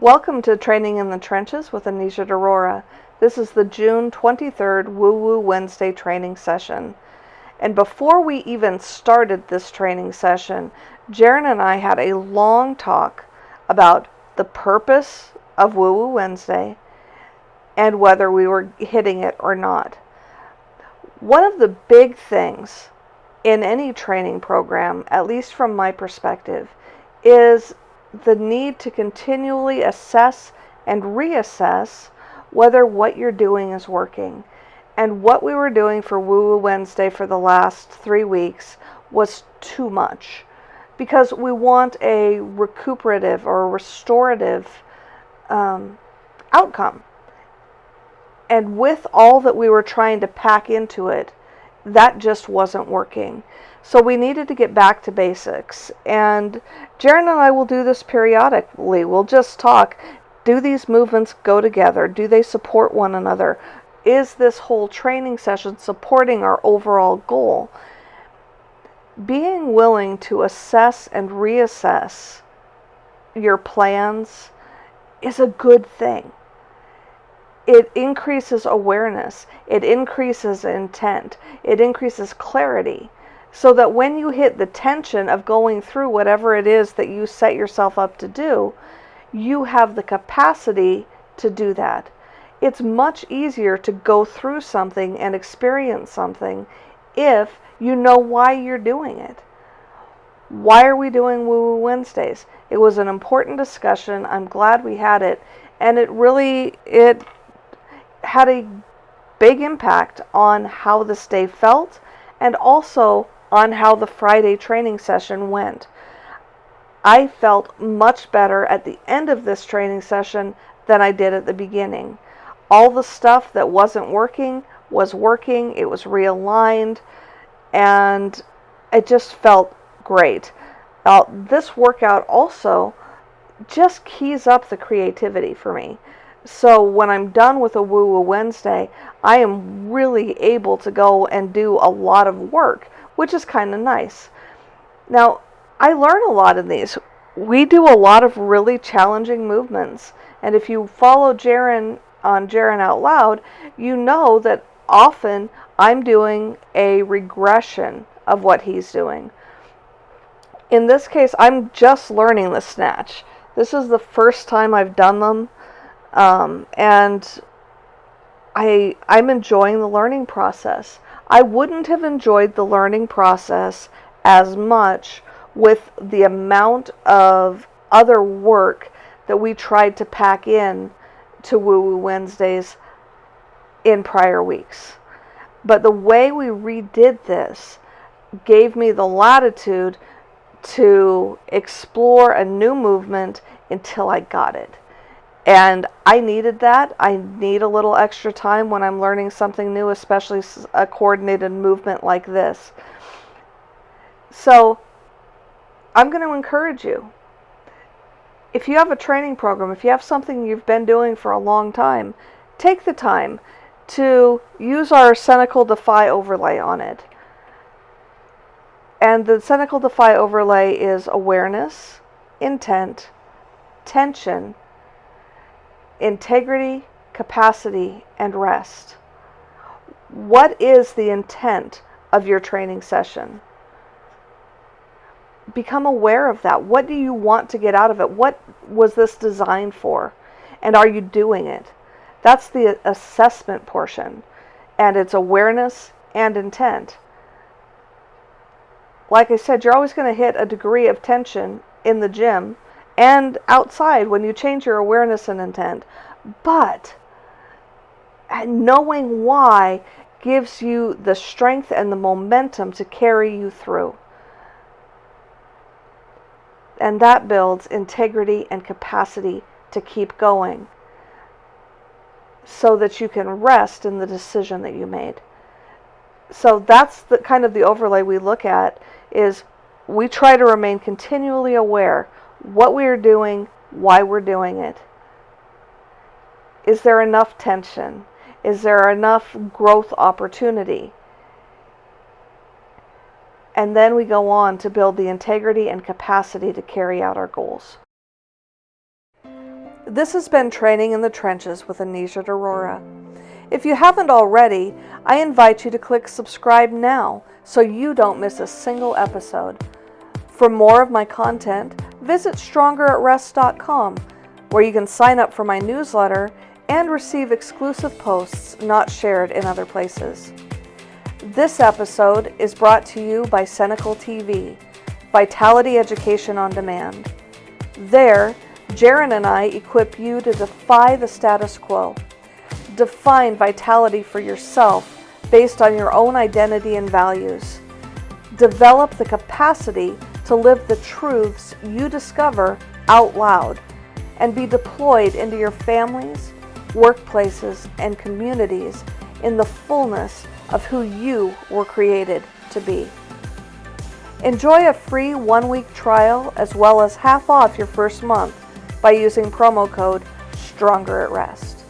Welcome to Training in the Trenches with Anisha Aurora. This is the June 23rd WooWoo Wednesday training session. And before we even started this training session, Jeron and I had a long talk about the purpose of WooWoo Wednesday and whether we were hitting it or not. One of the big things in any training program, at least from my perspective, is the need to continually assess and reassess whether what you're doing is working. And what we were doing for WooWoo Wednesday for the last 3 weeks was too much, because we want a recuperative or restorative outcome. And with all that we were trying to pack into it, that just wasn't working. So we needed to get back to basics. And Jeron and I will do this periodically. We'll just talk. Do these movements go together? Do they support one another? Is this whole training session supporting our overall goal? Being willing to assess and reassess your plans is a good thing. It increases awareness. It increases intent. It increases clarity. So that when you hit the tension of going through whatever it is that you set yourself up to do, you have the capacity to do that. It's much easier to go through something and experience something if you know why you're doing it. Why are we doing WooWoo Wednesdays? It was an important discussion. I'm glad we had it. And it had a big impact on how this day felt and also on how the Friday training session went. I felt much better at the end of this training session than I did at the beginning. All the stuff that wasn't working was working. It was realigned, and it just felt great. This workout also just keys up the creativity for me. So when I'm done with a WooWoo Wednesday, I am really able to go and do a lot of work, which is kind of nice. Now, I learn a lot in these. We do a lot of really challenging movements. And if you follow Jeron on Jeron Out Loud, you know that often I'm doing a regression of what he's doing. In this case, I'm just learning the snatch. This is the first time I've done them. And I'm enjoying the learning process. I wouldn't have enjoyed the learning process as much with the amount of other work that we tried to pack in to WooWoo Wednesdays in prior weeks. But the way we redid this gave me the latitude to explore a new movement until I got it. And I needed that. I need a little extra time when I'm learning something new, especially a coordinated movement like this. So I'm going to encourage you. If you have a training program, if you have something you've been doing for a long time, take the time to use our Cenacle Defy overlay on it. And the Cenacle Defy overlay is awareness, intent, tension, integrity, capacity, and rest. What is the intent of your training session? Become aware of that. What do you want to get out of it? What was this designed for? And are you doing it? That's the assessment portion. And it's awareness and intent. Like I said, you're always going to hit a degree of tension in the gym and outside when you change your awareness and intent. But knowing why gives you the strength and the momentum to carry you through. And that builds integrity and capacity to keep going so that you can rest in the decision that you made. So that's the kind of the overlay we look at, is we try to remain continually aware what we are doing, why we're doing it. Is there enough tension? Is there enough growth opportunity? And then we go on to build the integrity and capacity to carry out our goals. This has been Training in the Trenches with Anisha Aurora. If you haven't already, I invite you to click subscribe now so you don't miss a single episode. For more of my content, visit StrongerAtRest.com, where you can sign up for my newsletter and receive exclusive posts not shared in other places. This episode is brought to you by Cenacle TV, Vitality Education on Demand. There, Jeron and I equip you to defy the status quo. Define vitality for yourself based on your own identity and values. Develop the capacity to live the truths you discover out loud and be deployed into your families, workplaces, and communities in the fullness of who you were created to be. Enjoy a free 1-week trial as well as half off your first month by using promo code StrongerAtRest.